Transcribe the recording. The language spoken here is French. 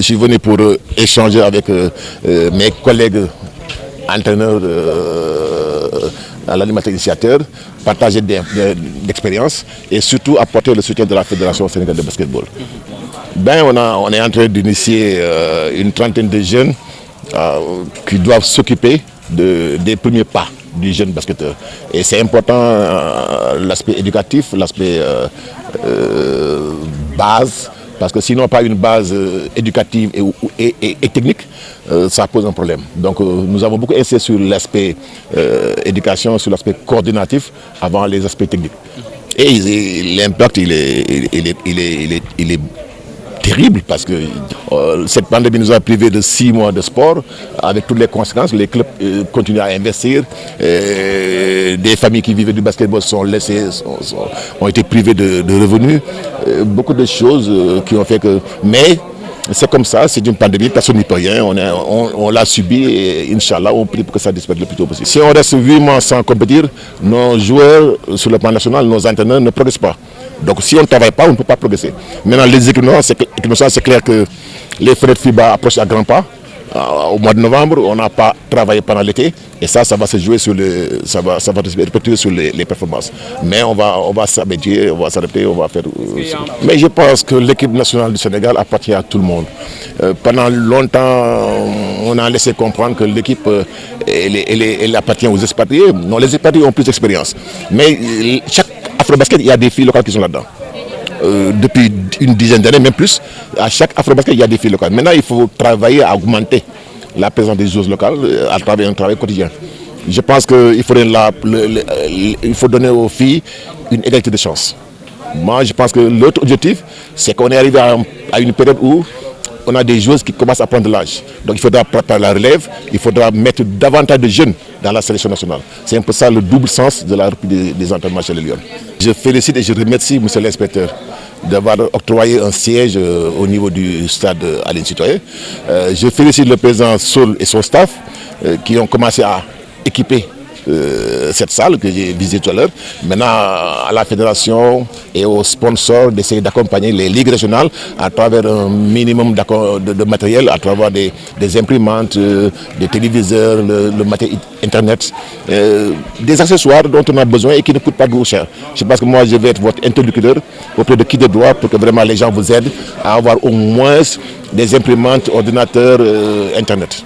suis venu pour échanger avec mes collègues entraîneurs à l'animateur initiateur, partager d'expériences et surtout apporter le soutien de la Fédération sénégalaise de basketball. On est en train d'initier une trentaine de jeunes qui doivent s'occuper des premiers pas du jeune basketteur. Et c'est important l'aspect éducatif, l'aspect base, parce que sinon pas une base éducative et technique, ça pose un problème. Donc nous avons beaucoup insisté sur l'aspect éducation, sur l'aspect coordinatif avant les aspects techniques. Et l'impact il est terrible parce que cette pandémie nous a privés de 6 mois de sport avec toutes les conséquences. Les clubs continuent à investir. Des familles qui vivaient du basketball ont été privées de revenus. Beaucoup de choses qui ont fait que... Mais c'est comme ça, c'est une pandémie, personne n'y peut rien. On l'a subi et Inch'Allah, on prie pour que ça disparaisse le plus tôt possible. Si on reste 8 mois sans compétir, nos joueurs sur le plan national, nos entraîneurs ne progressent pas. Donc si on ne travaille pas, on ne peut pas progresser. Maintenant, les équipes nationales, c'est clair que les frais de FIBA approchent à grands pas. Au mois de novembre, on n'a pas travaillé pendant l'été et ça va se jouer sur ça va se répercuter sur les performances. Mais on va s'habituer, on va s'adapter, on va faire. Mais je pense que l'équipe nationale du Sénégal appartient à tout le monde. Pendant longtemps, on a laissé comprendre que l'équipe elle appartient aux expatriés. Non, les expatriés ont plus d'expérience. Mais chaque Afrobasket, il y a des filles locales qui sont là-dedans. Depuis une dizaine d'années, même plus, à chaque Afrobasket, il y a des filles locales. Maintenant, il faut travailler à augmenter la présence des joueuses locales à travers un travail quotidien. Je pense qu'il faut donner aux filles une égalité de chance. Moi, je pense que l'autre objectif, c'est qu'on est arrivé à une période où on a des joueuses qui commencent à prendre de l'âge. Donc il faudra préparer la relève, il faudra mettre davantage de jeunes dans la sélection nationale. C'est un peu ça le double sens de la reprise des entraînements chez les Lions. Je félicite et je remercie M. l'inspecteur d'avoir octroyé un siège au niveau du stade Aline Sitoé. Je félicite le président Saul et son staff qui ont commencé à équiper cette salle que j'ai visitée tout à l'heure. Maintenant, à la fédération et aux sponsors d'essayer d'accompagner les ligues régionales à travers un minimum de matériel, à travers des imprimantes, des téléviseurs, le matériel internet, des accessoires dont on a besoin et qui ne coûtent pas trop cher. Je pense que moi, je vais être votre interlocuteur auprès de qui de droit pour que vraiment les gens vous aident à avoir au moins des imprimantes, ordinateurs, internet.